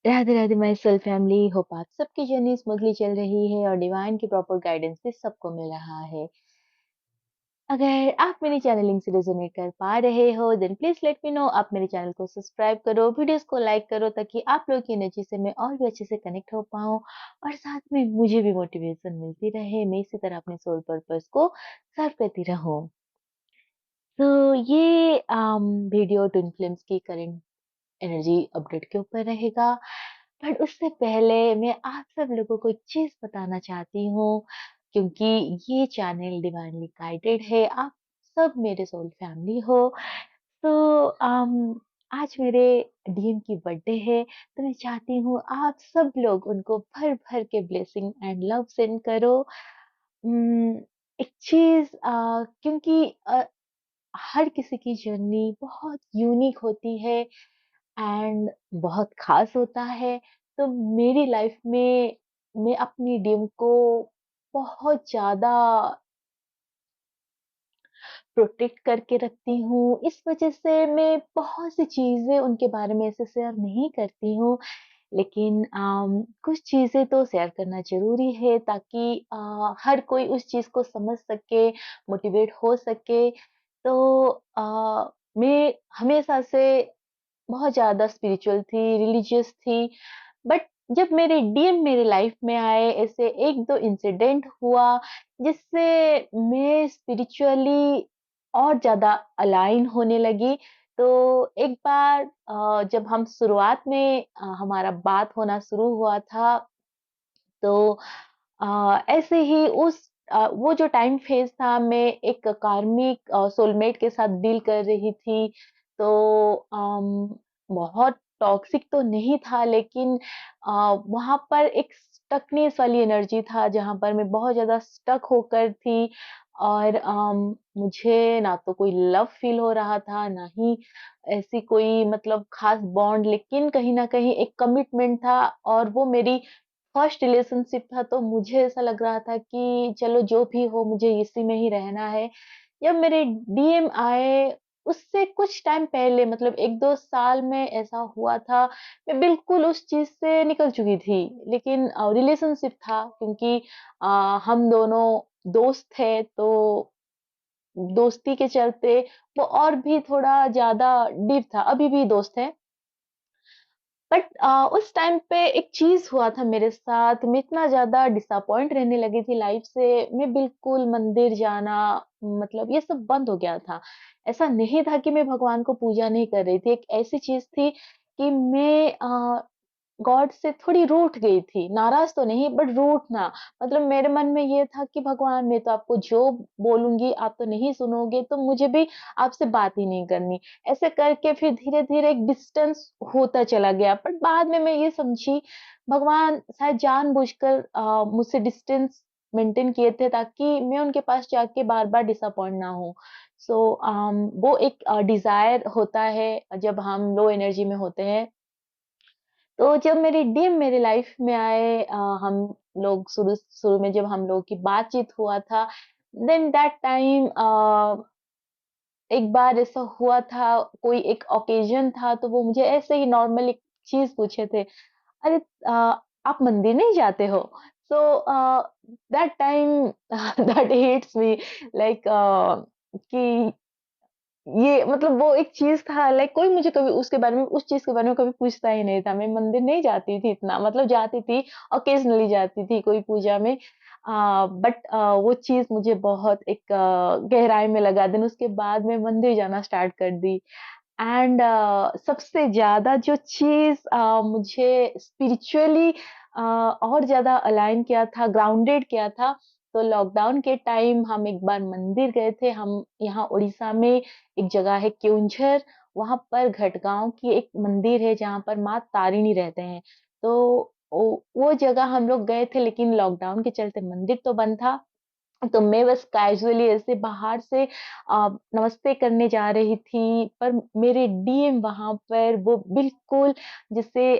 Radhe Radhe my soul family. Hope आप सबकी journey smoothly चल रही है और डिवाइन की प्रॉपर गाइडेंस भी सबको मिल रहा है। अगर आप मेरी चैनलिंग से रेजोनेट कर पा रहे हो then please let me know. आप मेरे चैनल को सब्सक्राइब करो, वीडियोस को लाइक करो ताकि आप लोगों की एनर्जी से मैं और भी अच्छे से कनेक्ट हो पाऊँ और साथ में मुझे भी मोटिवेशन मिलती रहे, मैं इसी तरह अपने सोल पर्पस को सर्व करती रहूं। तो ये वीडियो ट्विन फ्लेम्स की करंट एनर्जी अपडेट के ऊपर रहेगा। बट उससे पहले मैं आप सब लोगों को एक चीज बताना चाहती हूँ, क्योंकि ये चैनल डिवाइनली गाइडेड है, आप सब मेरे सोल फैमिली हो। तो आज मेरे डीएम की बर्थडे है, तो मैं चाहती हूँ आप सब लोग उनको भर भर के ब्लेसिंग एंड लव सेंड करो। उम, एक चीज क्योंकि हर किसी की जर्नी बहुत यूनिक होती है एंड बहुत खास होता है। तो मेरी लाइफ में मैं अपनी ड्रीम को बहुत ज़्यादा प्रोटेक्ट करके रखती हूँ। इस वज़ह से मैं बहुत सी चीज़ें उनके बारे में ऐसे शेयर नहीं करती हूँ। लेकिन कुछ चीज़ें तो शेयर करना ज़रूरी है ताकि हर कोई उस चीज़ को समझ सके, मोटिवेट हो सके। तो मैं हमेशा से बहुत ज़्यादा स्पिरिचुअल थी, रिलीजियस थी। बट जब मेरे डीएम मेरे लाइफ में आए, ऐसे 1-2 इंसिडेंट हुआ जिससे मैं स्पिरिचुअली और ज़्यादा अलाइन होने लगी। तो एक बार जब हम शुरुआत में हमारा बात होना शुरू हुआ था, तो ऐसे ही वो जो टाइम फेज़ था, मैं एक कार्मिक सोलमेट के साथ डील कर रही थी। तो बहुत टॉक्सिक तो नहीं था, लेकिन वहाँ पर एक स्टकनेस वाली एनर्जी था जहाँ पर मैं बहुत ज़्यादा स्टक होकर थी। और मुझे ना तो कोई लव फ़ील हो रहा था, ना ही ऐसी कोई मतलब ख़ास बॉन्ड, लेकिन कहीं न कहीं एक कमिटमेंट था और वो मेरी फर्स्ट रिलेशनशिप था। तो मुझे ऐसा लग रहा था कि चलो जो भी हो मुझे इसी में ही रहना है। जब मेरे डीएम आए उससे कुछ टाइम पहले, मतलब 1-2 साल में ऐसा हुआ था, मैं बिल्कुल उस चीज़ से निकल चुकी थी। लेकिन रिलेशनशिप था क्योंकि हम दोनों दोस्त थे, तो दोस्ती के चलते वो और भी थोड़ा ज़्यादा डीप था, अभी भी दोस्त हैं। बट उस टाइम पे एक चीज़ हुआ था मेरे साथ, मैं इतना ज़्यादा डिसअपॉइंट रहने लगी थी लाइफ से, मैं बिल्कुल मंदिर जाना मतलब ये सब बंद हो गया था। ऐसा नहीं था कि मैं भगवान को पूजा नहीं कर रही थी, एक ऐसी चीज़ थी कि मैं गॉड से थोड़ी रूठ गई थी, नाराज़ तो नहीं बट रूठना। मतलब मेरे मन में ये था कि भगवान मैं तो आपको जो बोलूँगी आप तो नहीं सुनोगे, तो मुझे भी आपसे बात ही नहीं करनी। ऐसे करके फिर धीरे-धीरे एक डिस्टेंस होता चला गया। बट बाद में मैं ये समझी भगवान शायद जानबूझकर मुझसे डिस्टेंस मेंटेन किए थे ताकि मैं उनके पास जाके बार-बार डिसअपॉइंट ना होऊँ। सो वो एक डिज़ायर होता है जब हम लो एनर्जी में होते हैं। तो जब मेरे डीएम मेरे लाइफ में आए, हम लोग शुरू शुरू में जब हम लोगों की बातचीत हुआ था, देन दैट टाइम एक बार ऐसा हुआ था, कोई एक ओकेजन था, तो वो मुझे ऐसे ही नॉर्मल एक चीज़ पूछे थे, "अरे आप मंदिर नहीं जाते हो?" So that time that hits me like कि ये मतलब वो एक चीज़ था, लाइक कोई मुझे कभी उसके बारे में उस चीज़ के बारे में कभी पूछता ही नहीं था। मैं मंदिर नहीं जाती थी इतना, मतलब जाती थी, ऑकेज़नली जाती थी कोई पूजा में। बट वो चीज़ मुझे बहुत एक गहराई में लगा। देन उसके बाद मैं मंदिर जाना स्टार्ट कर दी। एंड सबसे ज़्यादा जो चीज़ मुझे स्पिरिचुअली और ज़्यादा अलाइन किया था, ग्राउंडेड किया था, तो लॉकडाउन के टाइम हम एक बार मंदिर गए थे। हम यहाँ उड़ीसा में एक जगह है केओंझर, वहाँ पर घटगाँव की एक मंदिर है जहाँ पर माँ तारिणी रहते हैं। तो वो जगह हम लोग गए थे, लेकिन लॉकडाउन के चलते मंदिर तो बंद था। तो मैं बस कैजुअली ऐसे बाहर से नमस्ते करने जा रही थी, पर मेरे डीएम वहाँ पर वो बिल्कुल जैसे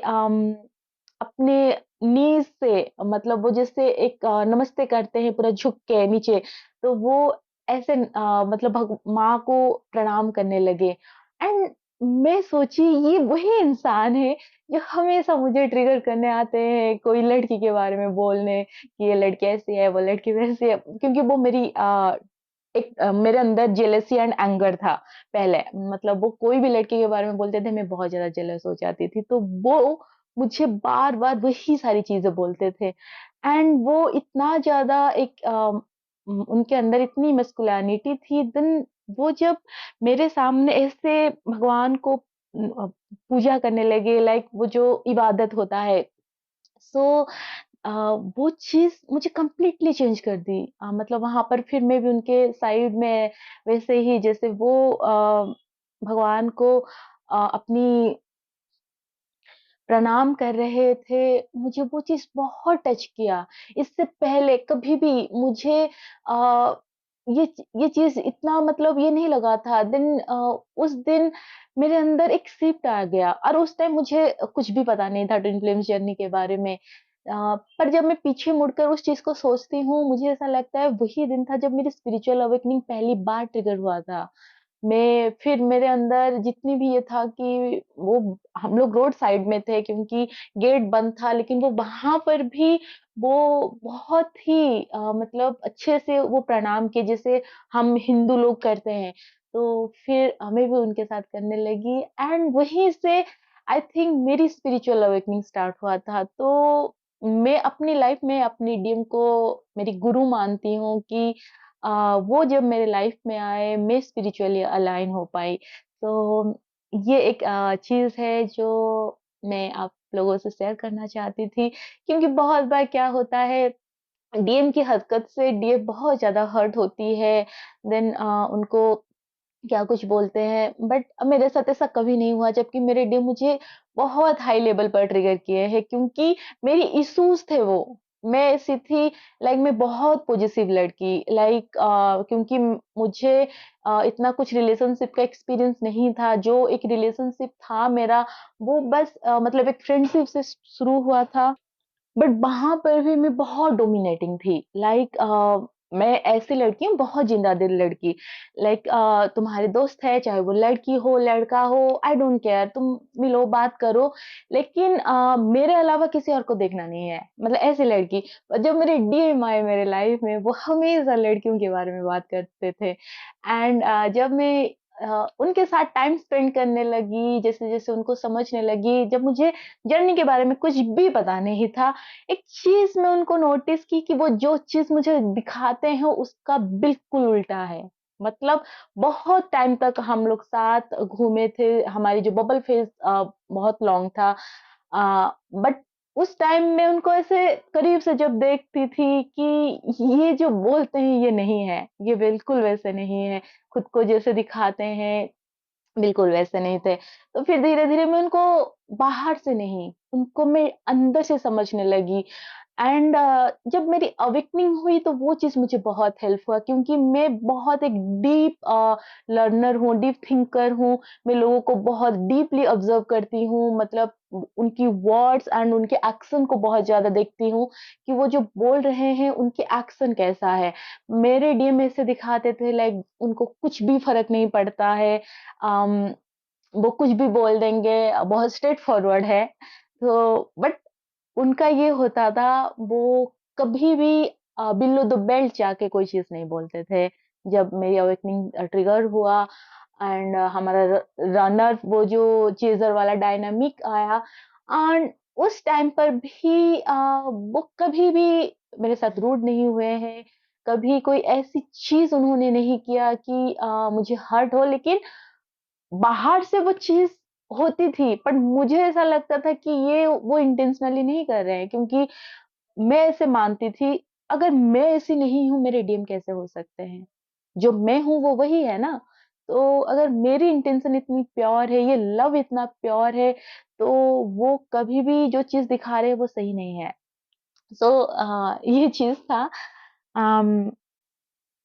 अपने नीज़ से, मतलब वो जैसे एक नमस्ते करते हैं पूरा झुक के नीचे, तो वो ऐसे मतलब माँ को प्रणाम करने लगे। एंड मैं सोची ये वही इंसान है जो हमेशा मुझे ट्रिगर करने आते हैं कोई लड़की के बारे में बोलने कि ये लड़की ऐसी है, वो लड़की वैसी है। क्योंकि वो मेरे अंदर जेलसी एंड एंगर था पहले। मतलब वो कोई भी लड़की के बारे में बोलते थे, मैं बहुत ज़्यादा जेलस हो जाती थी। तो वो मुझे बार-बार वही सारी चीज़ें बोलते थे एंड वो इतना ज़्यादा उनके अंदर इतनी मस्कुलिनिटी थी। देन वो जब मेरे सामने ऐसे भगवान को पूजा करने लगे, लाइक वो जो इबादत होता है, सो अ, वो चीज़ मुझे कंप्लीटली चेंज कर दी। मतलब वहाँ पर फिर मैं भी उनके साइड में वैसे ही जैसे वो भगवान को अपनी प्रणाम कर रहे थे, मुझे वो चीज़ बहुत टच किया। इससे पहले कभी भी मुझे ये चीज़ इतना मतलब ये नहीं लगा था। उस दिन मेरे अंदर एक शिफ्ट आ गया और उस टाइम मुझे कुछ भी पता नहीं था ट्विन फ्लेम्स जर्नी के बारे में। पर जब मैं पीछे मुड़कर उस चीज़ को सोचती हूँ, मुझे ऐसा लगता है वही दिन था जब मेरी स्पिरिचुअल अवेकनिंग पहली बार ट्रिगर हुआ था। मैं फिर मेरे अंदर जितनी भी ये था कि वो हम लोग रोड साइड में थे क्योंकि गेट बंद था, लेकिन वो वहाँ पर भी वो बहुत ही मतलब अच्छे से वो प्रणाम किए जैसे हम हिंदू लोग करते हैं। तो फिर हमें भी उनके साथ करने लगी एंड वहीं से आई थिंक मेरी स्पिरिचुअल अवेकनिंग स्टार्ट हुआ था। तो मैं अपनी लाइफ में अपनी डीएम को मेरी गुरु मानती हूँ कि वो जब मेरे लाइफ में आए, मैं स्पिरिचुअली अलाइन हो पाई। तो ये एक चीज़ है जो मैं आप लोगों से शेयर करना चाहती थी, क्योंकि बहुत बार क्या होता है डीएम की हरकत से डीएम बहुत ज़्यादा हर्ट होती है। उनको क्या कुछ बोलते हैं, बट मेरे साथ ऐसा कभी नहीं हुआ, जबकि मेरे डे मुझे बहुत हाई लेवल पर ट्रिगर किए हैं क्योंकि मेरी इश्यूज थे वो। मैं ऐसी थी, लाइक मैं बहुत पॉजिटिव लड़की, लाइक क्योंकि मुझे इतना कुछ रिलेशनशिप का एक्सपीरियंस नहीं था। जो एक रिलेशनशिप था मेरा, वो बस मतलब एक फ्रेंडशिप से शुरू हुआ था। बट वहाँ पर भी मैं बहुत डोमिनेटिंग थी। लाइक मैं ऐसी लड़की हूँ, बहुत जिंदा-दिल लड़की। लाइक तुम्हारे दोस्त है, चाहे वो लड़की हो, लड़का हो, आई डोंट केयर, तुम मिलो, बात करो, लेकिन मेरे अलावा किसी और को देखना नहीं है, मतलब ऐसी लड़की। और जब मेरे डीएम आए मेरे लाइफ में, वो हमेशा लड़कियों के बारे में बात करते थे एंड जब मैं उनके साथ टाइम स्पेंड करने लगी, जैसे-जैसे उनको समझने लगी, जब मुझे जर्नी के बारे में कुछ भी पता नहीं था, एक चीज़ मैं उनको नोटिस की कि वो जो चीज़ मुझे दिखाते हैं उसका बिल्कुल उल्टा है। मतलब बहुत टाइम तक हम लोग साथ घूमे थे, हमारी जो बबल फेज़ बहुत लॉन्ग था। बट उस टाइम मैं उनको ऐसे करीब से जब देखती थी कि ये जो बोलते हैं ये नहीं है, ये बिल्कुल वैसे नहीं है, खुद को जैसे दिखाते हैं बिल्कुल वैसे नहीं थे। तो फिर धीरे-धीरे मैं उनको बाहर से नहीं, उनको मैं अंदर से समझने लगी एंड जब मेरी अवेकनिंग हुई तो वो चीज़ मुझे बहुत हेल्प हुआ, क्योंकि मैं बहुत एक डीप लर्नर हूँ, डीप थिंकर हूँ। मैं लोगों को बहुत डीपली ऑब्ज़र्व करती हूँ, मतलब उनकी वर्ड्स एंड उनके एक्शन को बहुत ज़्यादा देखती हूँ कि वो जो बोल रहे हैं, उनके एक्शन कैसा है। मेरे डीएम ऐसे दिखाते थे, लाइक उनको कुछ भी फ़र्क नहीं पड़ता है। अम, वो कुछ भी बोल देंगे, बहुत स्ट्रेट फॉरवर्ड है। तो बट उनका ये होता था, वो कभी भी बिलो द बेल्ट जाके कोई चीज़ नहीं बोलते थे। जब मेरी अवेकनिंग ट्रिगर हुआ एंड हमारा रनर वो जो चेज़र वाला डायनामिक आया एंड उस टाइम पर भी वो कभी भी मेरे साथ रूड नहीं हुए हैं। कभी कोई ऐसी चीज़ उन्होंने नहीं किया कि मुझे हर्ट हो, लेकिन बाहर से वो चीज़ होती थी, पर मुझे ऐसा लगता था कि ये वो इंटेंशनली नहीं कर रहे हैं, क्योंकि मैं ऐसे मानती थी, अगर मैं ऐसी नहीं हूँ, मेरे डीएम कैसे हो सकते हैं? जो मैं हूँ, वो वही है ना? तो अगर मेरी इंटेंशन इतनी प्योर है, ये लव इतना प्योर है, तो वो कभी भी जो चीज़ दिखा रहे हैं, वो सही नहीं है। सो ये चीज़ था। अम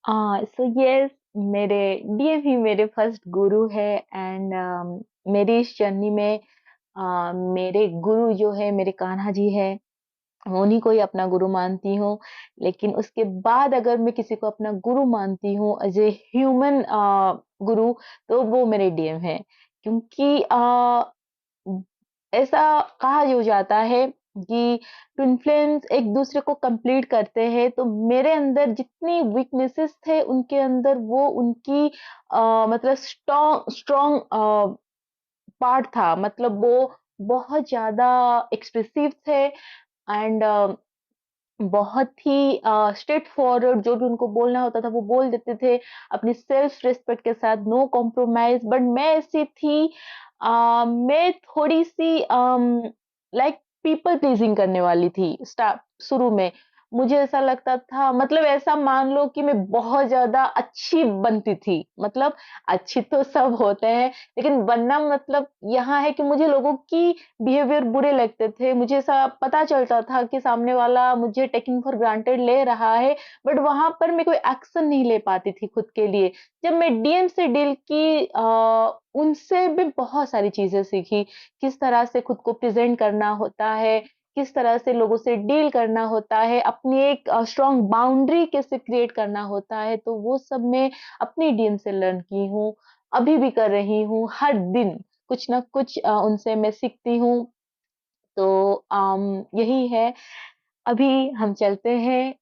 सो यस, मेरे डीएम ही मेरे फर्स्ट गुरु है एंड मेरी इस जर्नी में मेरे गुरु जो है मेरे कान्हा जी है, उन्हीं को ही अपना गुरु मानती हूँ। लेकिन उसके बाद अगर मैं किसी को अपना गुरु मानती हूँ एज़ ए ह्यूमन गुरु, तो वो मेरे डीएम हैं। क्योंकि उम, ऐसा कहा जो जाता है कि ट्विन फ्लेम्स एक दूसरे को कंप्लीट करते हैं, तो मेरे अंदर जितनी वीकनेसेस थे, उनके अंदर वो उनकी मतलब स्ट्रॉन्ग पार्ट था। मतलब वो बहुत ज़्यादा एक्सप्रेसिव थे एंड बहुत ही स्ट्रेट फॉरवर्ड जो भी उनको बोलना होता था वो बोल देते थे, अपनी सेल्फ रिस्पेक्ट के साथ, नो कॉम्प्रोमाइज़। बट मैं ऐसी थी, मैं थोड़ी-सी लाइक पीपल प्लीज़िंग करने वाली थी शुरू में। मुझे ऐसा लगता था, मतलब ऐसा मान लो कि मैं बहुत ज़्यादा अच्छी बनती थी। मतलब अच्छी तो सब होते हैं, लेकिन बनना मतलब यहाँ है कि मुझे लोगों की बिहेवियर बुरे लगते थे। मुझे ऐसा पता चलता था कि सामने वाला मुझे टेकिंग फॉर ग्रांटेड ले रहा है, बट वहाँ पर मैं कोई एक्शन नहीं ले पाती थी खुद के लिए। जब मैं डीएम से डील की, उनसे भी बहुत सारी चीज़ें सीखी। किस तरह से खुद को प्रेज़ेंट करना होता है, किस तरह से लोगों से डील करना होता है, अपनी एक स्ट्रॉन्ग बाउंड्री कैसे क्रिएट करना होता है, तो वो सब मैं अपनी डीएम से लर्न की हूँ। अभी भी कर रही हूँ, हर दिन कुछ ना कुछ उनसे मैं सीखती हूँ। तो यही है। अभी हम चलते हैं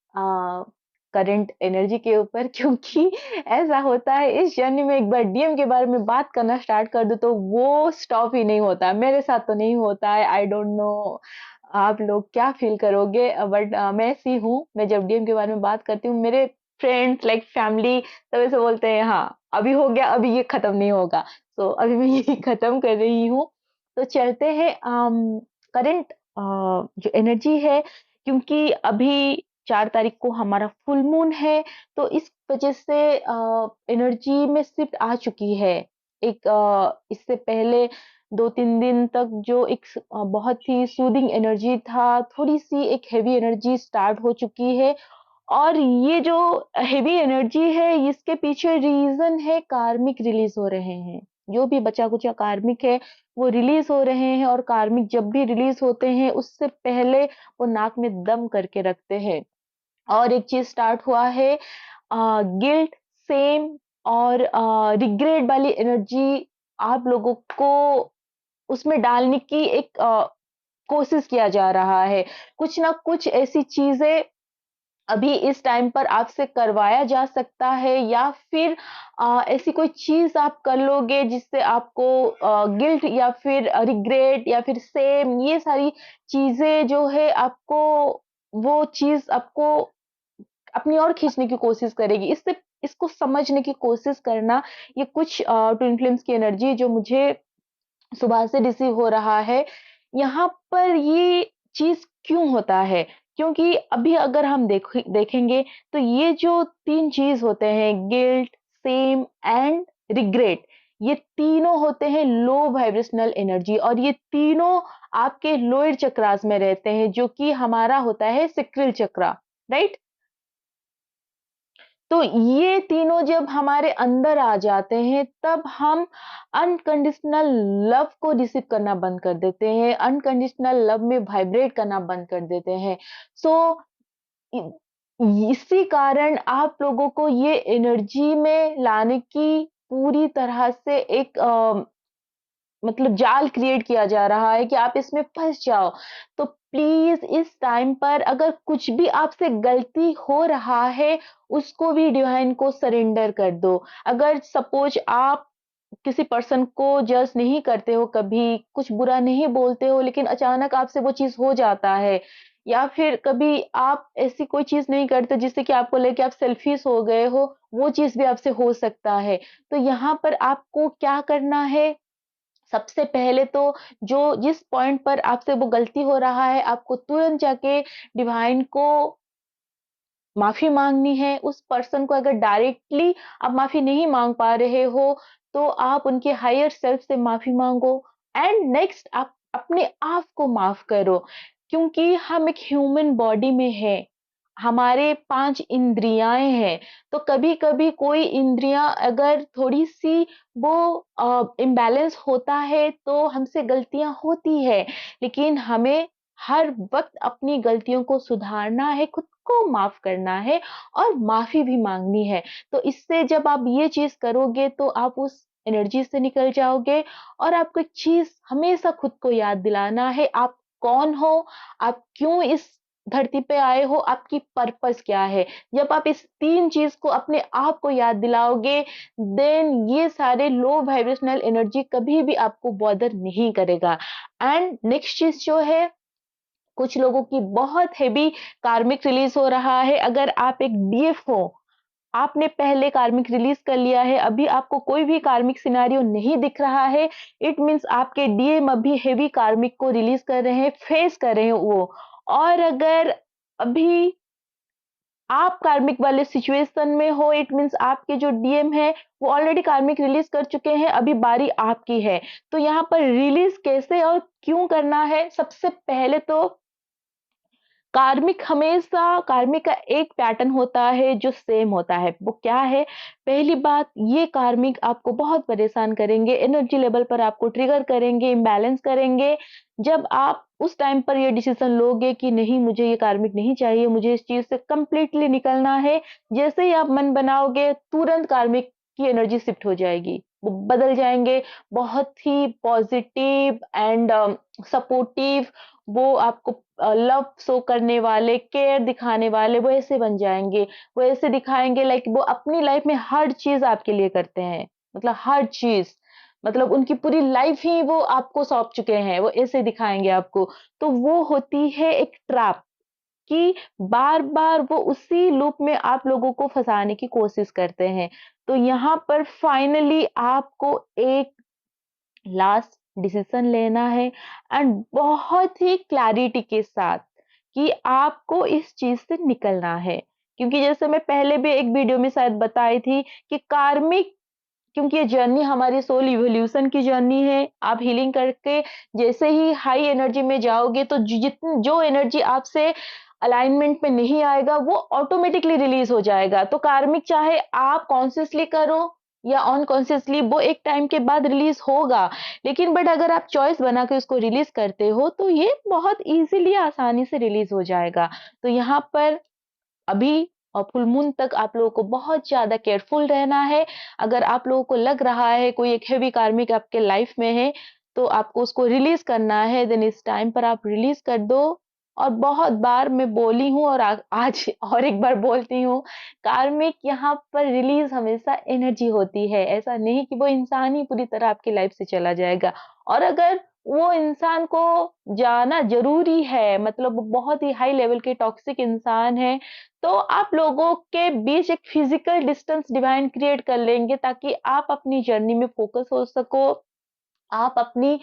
करंट एनर्जी के ऊपर, क्योंकि ऐसा होता है इस जर्नी में एक बार डीएम के बारे में बात करना स्टार्ट कर दूँ तो वो स्टॉप ही नहीं होता है। मेरे साथ तो नहीं होता है, आई डोंट नो आप लोग क्या फ़ील करोगे, बट मैं ऐसी हूँ, मैं जब डीएम के बारे में बात करती हूँ, मेरे फ्रेंड्स लाइक फैमिली सब ऐसे बोलते हैं, हाँ, अभी हो गया, अभी ये खत्म नहीं होगा। सो अभी मैं यही खत्म कर रही हूँ। तो चलते हैं करंट जो एनर्जी है, क्योंकि अभी 4 तारीख को हमारा फुल मून है, तो इस वजह से एनर्जी में शिफ्ट आ चुकी है। एक इससे पहले 2-3 दिन तक जो एक बहुत ही सूदिंग एनर्जी था, थोड़ी-सी एक हेवी एनर्जी स्टार्ट हो चुकी है। और ये जो हेवी एनर्जी है, इसके पीछे रीज़न है कार्मिक रिलीज़ हो रहे हैं। जो भी बचा-कुचा कार्मिक है, वो रिलीज़ हो रहे हैं, और कार्मिक जब भी रिलीज़ होते हैं, उससे पहले वो नाक में दम करके रखते हैं। और एक चीज़ स्टार्ट हुआ है, गिल्ट, शेम और रिग्रेट वाली एनर्जी आप लोगों को उसमें डालने की एक कोशिश किया जा रहा है। कुछ ना कुछ ऐसी चीज़ें अभी इस टाइम पर आपसे करवाया जा सकता है, या फिर ऐसी कोई चीज़ आप कर लोगे जिससे आपको गिल्ट या फिर रिग्रेट या फिर शेम, ये सारी चीज़ें जो है आपको, वो चीज़ आपको अपनी ओर खींचने की कोशिश करेगी। इससे इसको समझने की कोशिश करना, ये कुछ ट्विन फ्लेम्स की एनर्जी जो मुझे सुबह से रिसीव हो रहा है। यहाँ पर ये चीज़ क्यों होता है? क्योंकि अभी अगर हम देखेंगे, तो ये जो 3 चीज़ होते हैं, गिल्ट, शेम एंड रिग्रेट, ये तीनों होते हैं लो वाइब्रेशनल एनर्जी, और ये तीनों आपके लोअर चक्रास में रहते हैं, जो कि हमारा होता है सैक्रल चक्रा, राइट? तो ये तीनों जब हमारे अंदर आ जाते हैं, तब हम अनकंडीशनल लव को रिसीव करना बंद कर देते हैं, अनकंडीशनल लव में वाइब्रेट करना बंद कर देते हैं। सो इ इसी कारण आप लोगों को ये एनर्जी में लाने की पूरी तरह से एक मतलब जाल क्रिएट किया जा रहा है कि आप इसमें फँस जाओ। तो प्लीज़ इस टाइम पर अगर कुछ भी आपसे गलती हो रहा है, उसको भी डिवाइन को सरेंडर कर दो। अगर सपोज़ आप किसी पर्सन को जज नहीं करते हो कभी, कुछ बुरा नहीं बोलते हो, लेकिन अचानक आपसे वो चीज़ हो जाता है, या फिर कभी आप ऐसी कोई चीज़ नहीं करते जिससे कि आपको लगे कि आप सेल्फिश हो गए हो, वो चीज़ भी आपसे हो सकता है। तो यहाँ पर आपको क्या करना है, सबसे पहले तो जो जिस पॉइंट पर आपसे वो गलती हो रहा है, आपको तुरंत जाके डिवाइन को माफ़ी माँगनी है। उस पर्सन को अगर डायरेक्टली आप माफ़ी नहीं माँग पा रहे हो, तो आप उनके हायर सेल्फ से माफ़ी माँगो, एंड नेक्स्ट आप अपने आप को माफ़ करो। क्योंकि हम एक ह्यूमन बॉडी में हैं, हमारे 5 इंद्रियाएँ हैं, तो कभी-कभी कोई इंद्रियाँ अगर थोड़ी-सी वो इम्बैलेंस होता है, तो हमसे गलतियाँ होती है। लेकिन हमें हर वक़्त अपनी गलतियों को सुधारना है, खुद को माफ़ करना है और माफ़ी भी माँगनी है। तो इससे जब आप ये चीज़ करोगे, तो आप उस एनर्जी से निकल जाओगे। और आपको एक चीज़ हमेशा खुद को याद दिलाना है, आप कौन हो? आप क्यों इस धरती पे आए हो? आपकी पर्पस क्या है? जब आप इस 3 चीज़ को अपने आप को याद दिलाओगे, देन ये सारे लो वाइब्रेशनल एनर्जी कभी भी आपको बॉदर नहीं करेगा। एंड नेक्स्ट चीज़ जो है, कुछ लोगों की बहुत हेवी कार्मिक रिलीज़ हो रहा है। अगर आप एक डीएफ हो, आपने पहले कार्मिक रिलीज कर लिया है, अभी आपको कोई भी कार्मिक सिनेरियो नहीं दिख रहा है, इट मीन्स आपके डीएम अभी हेवी कार्मिक को रिलीज कर रहे हैं, फेस कर रहे हैं वो। और अगर अभी आप कार्मिक वाले सिचुएशन में हो, इट मीन्स आपके जो डीएम है वो ऑलरेडी कार्मिक रिलीज कर चुके हैं, अभी बारी आपकी है। तो यहाँ पर रिलीज कैसे और क्यों करना है? सबसे पहले तो कार्मिक का एक पैटर्न होता है जो सेम होता है। वो क्या है? पहली बात, ये कार्मिक आपको बहुत परेशान करेंगे, एनर्जी लेवल पर आपको ट्रिगर करेंगे, इम्बैलेंस करेंगे। जब आप उस टाइम पर ये डिसीजन लोगे कि नहीं, मुझे ये कार्मिक नहीं चाहिए, मुझे इस चीज़ से कंप्लीटली निकलना है, जैसे ही आप मन बनाओगे, तुरंत कार्मिक की एनर्जी शिफ्ट हो जाएगी। वो बदल जाएँगे, बहुत ही पॉजिटिव एंड सपोर्टिव, वो आपको लव शो करने वाले, केयर दिखाने वाले, वो ऐसे बन जाएँगे। वो ऐसे दिखाएँगे लाइक वो अपनी लाइफ में हर चीज़ आपके लिए करते हैं। मतलब हर चीज़, मतलब उनकी पूरी लाइफ ही वो आपको सौंप चुके हैं, वो ऐसे दिखाएँगे आपको। तो वो होती है एक ट्रैप, कि बार-बार वो उसी लूप में आप लोगों को फँसाने की कोशिश करते हैं। तो यहाँ पर फाइनली आपको एक लास्ट डिसीजन लेना है, एंड बहुत ही क्लैरिटी के साथ कि आपको इस चीज से निकलना है। क्योंकि जैसे मैं पहले भी एक वीडियो में शायद बताई थी कि कार्मिक, क्योंकि ये जर्नी हमारी सोल इवोल्यूशन की जर्नी है। आप हीलिंग करके जैसे ही हाई एनर्जी में जाओगे, तो जितनी जो एनर्जी आपसे अलाइनमेंट में नहीं आएगा, वो ऑटोमेटिकली रिलीज हो जाएगा। तो कार्मिक चाहे आप कॉन्शियसली करो या अनकॉन्शियसली, वो एक टाइम के बाद रिलीज होगा। लेकिन बट अगर आप चॉइस बना के उसको रिलीज करते हो, तो ये बहुत इजीली आसानी से रिलीज हो जाएगा। तो यहाँ पर अभी फुल मून तक आप लोगों को बहुत ज़्यादा केयरफुल रहना है। अगर आप लोगों को लग रहा है कोई एक हेवी कार्मिक आपके लाइफ में है, तो आपको उसको रिलीज़ करना है, देन इस टाइम पर आप रिलीज़ कर दो। और बहुत बार मैं बोली हूँ और आज और एक बार बोलती हूँ, कार्मिक यहाँ पर रिलीज़ हमेशा एनर्जी होती है। ऐसा नहीं कि वो इंसान ही पूरी तरह आपकी लाइफ से चला जाएगा। और अगर वो इंसान को जाना ज़रूरी है, मतलब वो बहुत ही हाई लेवल के टॉक्सिक इंसान है, तो आप लोगों के बीच एक फिजिकल डिस्टेंस डिवाइन क्रिएट कर लेंगे, ताकि आप अपनी जर्नी में फोकस हो सको, आप अपनी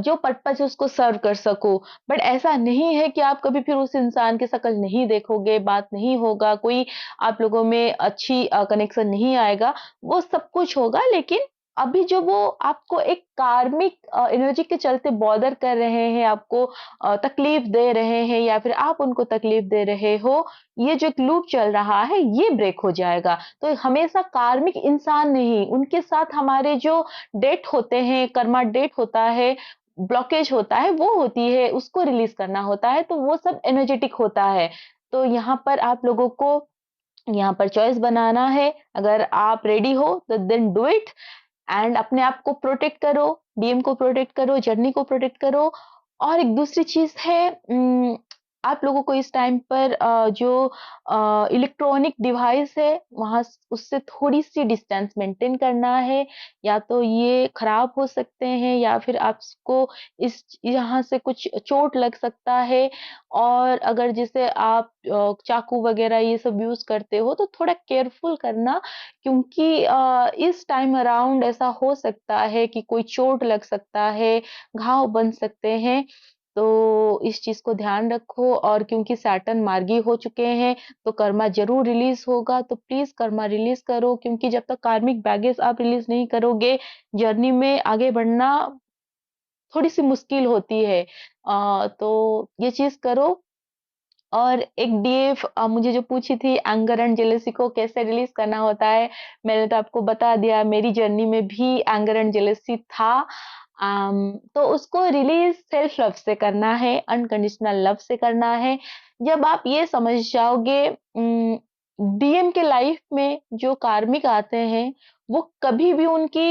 जो पर्पस है उसको सर्व कर सको। बट ऐसा नहीं है कि आप कभी फिर उस इंसान की शक्ल नहीं देखोगे, बात नहीं होगा, कोई आप लोगों में अच्छी कनेक्शन नहीं आएगा। वो सब कुछ होगा, लेकिन अभी जो वो आपको एक कार्मिक एनर्जी के चलते बॉदर कर रहे हैं, आपको तकलीफ दे रहे हैं, या फिर आप उनको तकलीफ दे रहे हो, ये जो एक लूप चल रहा है, ये ब्रेक हो जाएगा। तो हमेशा कार्मिक इंसान नहीं, उनके साथ हमारे जो डेट होते हैं, कर्मा डेट होता है, ब्लॉकेज होता है, वो होती है, उसको रिलीज़ करना होता है, तो वो सब एनर्जेटिक होता है। तो यहाँ पर आप लोगों को यहाँ पर चॉइस बनाना है। अगर आप रेडी हो तो देन डू इट, एंड अपने आप को प्रोटेक्ट करो, डीएम को प्रोटेक्ट करो, जर्नी को प्रोटेक्ट करो। और एक दूसरी चीज़ है, आप लोगों को इस टाइम पर जो इलेक्ट्रॉनिक डिवाइस है, वहाँ उससे थोड़ी-सी डिस्टेंस मेंटेन करना है। या तो ये खराब हो सकते हैं, या फिर आपको इस यहाँ से कुछ चोट लग सकता है। और अगर जैसे आप चाकू वगैरह ये सब यूज़ करते हो, तो थोड़ा केयरफुल करना, क्योंकि इस टाइम अराउंड ऐसा हो सकता है कि कोई चोट लग सकता है, घाव बन सकते हैं। तो इस चीज़ को ध्यान रखो। और क्योंकि सैटर्न मार्गी हो चुके हैं, तो कर्मा ज़रूर रिलीज़ होगा, तो प्लीज़ कर्मा रिलीज़ करो, क्योंकि जब तक कार्मिक बैगेज आप रिलीज़ नहीं करोगे, जर्नी में आगे बढ़ना थोड़ी-सी मुश्किल होती है। तो ये चीज़ करो। और एक डीएफ मुझे जो पूछी थी, एंगर एंड जेलसी को कैसे रिलीज़ करना होता है, मैंने तो आपको बता दिया, मेरी जर्नी में भी एंगर एंड जेलसी था। तो उसको रिलीज़ सेल्फ लव से करना है, अनकंडीशनल लव से करना है। जब आप ये समझ जाओगे, डीएम के लाइफ में जो कार्मिक आते हैं, वो कभी भी उनकी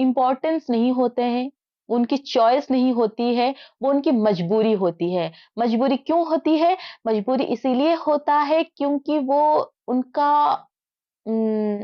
इम्पोर्टेंस नहीं होते हैं, उनकी चॉइस नहीं होती है, वो उनकी मजबूरी होती है। मजबूरी क्यों होती है? मजबूरी इसीलिए होता है क्योंकि वो उनका उम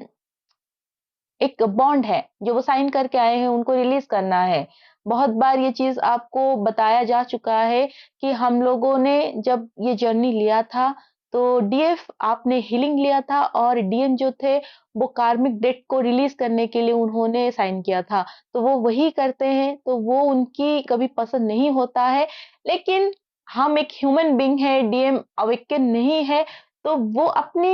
एक बॉन्ड है, जो वो साइन करके आए हैं, उनको रिलीज़ करना है। बहुत बार ये चीज़ आपको बताया जा चुका है कि हम लोगों ने जब ये जर्नी लिया था, तो डीएफ आपने हीलिंग लिया था और डीएम जो थे, वो कार्मिक डेट को रिलीज़ करने के लिए उन्होंने साइन किया था। तो वो वही करते हैं, तो वो उनकी कभी पसंद नहीं होता है। लेकिन हम एक ह्यूमन बीइंग हैं, डीएम अवेकन नहीं है, तो वो अपनी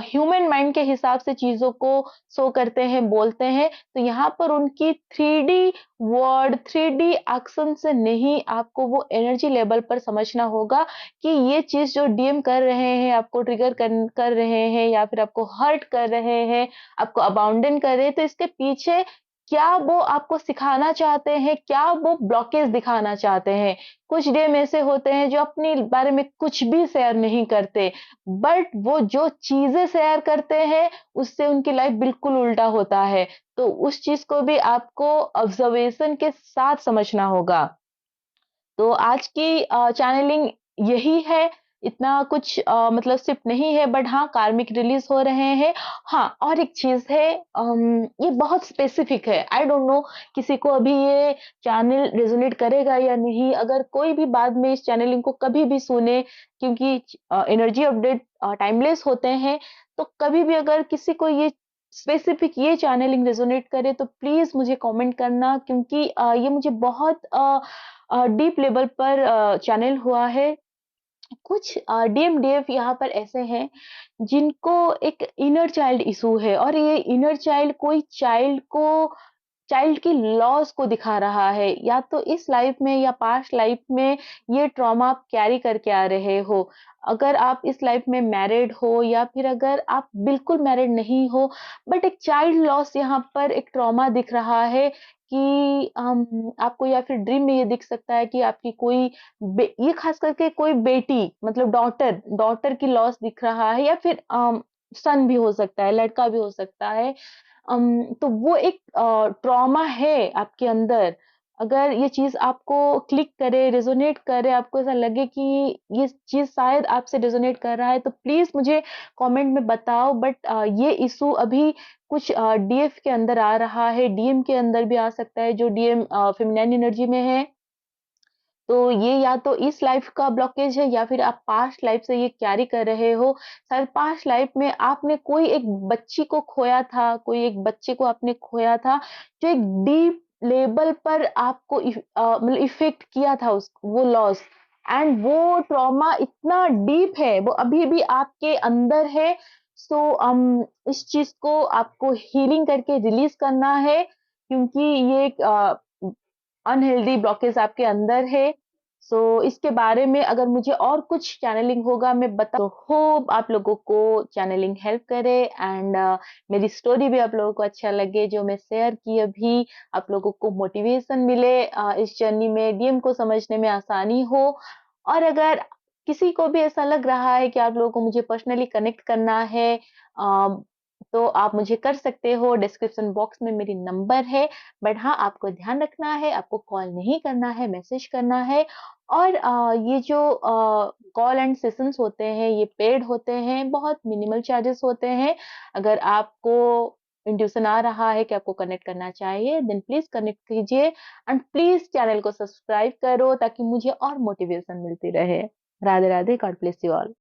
ह्यूमन माइंड के हिसाब से चीज़ों को शो करते हैं, बोलते हैं, तो यहाँ पर उनकी 3D वर्ड, 3D एक्शन से नहीं आपको वो एनर्जी लेवल पर समझना होगा कि ये चीज़ जो डीएम कर रहे हैं, आपको ट्रिगर कर रहे हैं या फिर आपको हर्ट कर रहे हैं, आपको अबाउंडन कर रहे हैं, तो इसके पीछे क्या वो आपको सिखाना चाहते हैं, क्या वो ब्लॉकेज दिखाना चाहते हैं। कुछ डीएम ऐसे होते हैं जो अपने बारे में कुछ भी शेयर नहीं करते, बट वो जो चीज़ें शेयर करते हैं उससे उनकी लाइफ बिल्कुल उल्टा होता है। तो उस चीज़ को भी आपको ऑब्जर्वेशन के साथ समझना होगा। तो आज की चैनलिंग यही है, इतना कुछ मतलब शिफ्ट नहीं है बट हाँ, कार्मिक रिलीज़ हो रहे हैं। हाँ, और एक चीज़ है ये बहुत स्पेसिफिक है, आई डोंट नो किसी को अभी ये चैनल रेज़ोनेट करेगा या नहीं, अगर कोई भी बाद में इस चैनलिंग को कभी भी सुने क्योंकि एनर्जी अपडेट टाइमलेस होते हैं, तो कभी भी अगर किसी को ये स्पेसिफिक ये चैनलिंग रेज़ोनेट करे तो प्लीज़ मुझे कमेंट करना क्योंकि ये मुझे बहुत डीप लेवल पर चैनल हुआ है। कुछ डीएमडीएफ यहाँ पर ऐसे हैं जिनको एक इनर चाइल्ड इशू है और ये इनर चाइल्ड कोई चाइल्ड की लॉस को दिखा रहा है या तो इस लाइफ में या पास्ट लाइफ में ये ट्रॉमा आप कैरी करके आ रहे हो। अगर आप इस लाइफ में मैरिड हो या फिर अगर आप बिल्कुल मैरिड नहीं हो बट एक चाइल्ड लॉस यहाँ पर एक ट्रॉमा दिख रहा है कि आपको या फिर ड्रीम में ये दिख सकता है कि आपकी कोई ये खास करके कोई बेटी मतलब डॉटर की लॉस दिख रहा है या फिर सन भी हो सकता है, लड़का भी हो सकता है। तो वो एक ट्रॉमा है आपके अंदर। अगर ये चीज़ आपको क्लिक करे, रेज़ोनेट करे, आपको ऐसा लगे कि ये चीज़ शायद आपसे रेज़ोनेट कर रहा है, तो प्लीज़ मुझे कमेंट में बताओ। बट ये इश्यू अभी कुछ डीएफ के अंदर आ रहा है, डीएम के अंदर भी आ सकता है, जो डीएम फेमिनिन एनर्जी में है। तो ये या तो इस लाइफ का ब्लॉकेज है या फिर आप पास्ट लाइफ से ये कैरी कर रहे हो। शायद पास्ट लाइफ में आपने कोई एक बच्ची को खोया था, कोई एक बच्चे को आपने खोया था, जो एक डीप लेवल पर आपको मतलब इफ़ेक्ट किया था उस वो लॉस एंड वो ट्रॉमा इतना डीप है, वो अभी भी आपके अंदर है। सो इस चीज़ को आपको हीलिंग करके रिलीज़ करना है क्योंकि ये एक अनहेल्दी ब्लॉकेज आपके अंदर है। सो इसके बारे में अगर मुझे और कुछ चैनलिंग होगा मैं बता तो होप आप लोगों को चैनलिंग हेल्प करे एंड मेरी स्टोरी भी आप लोगों को अच्छा लगे जो मैं शेयर की अभी, आप लोगों को मोटिवेशन मिले इस जर्नी में डीएम को समझने में आसानी हो। और अगर किसी को भी ऐसा लग रहा है कि आप लोगों को मुझे पर्सनली कनेक्ट करना है तो आप मुझे कर सकते हो, डिस्क्रिप्शन बॉक्स में मेरी नंबर है। बट हाँ, आपको ध्यान रखना है, आपको कॉल नहीं करना है, मैसेज करना है और ये जो कॉल एंड सेशंस होते हैं, ये पेड होते हैं, बहुत मिनिमल चार्जेस होते हैं। अगर आपको इंट्यूशन आ रहा है कि आपको कनेक्ट करना चाहिए, देन प्लीज़ कनेक्ट कीजिए एंड प्लीज़ चैनल को सब्सक्राइब करो ताकि मुझे और मोटिवेशन मिलती रहे। Radhe Radhe, God bless you all.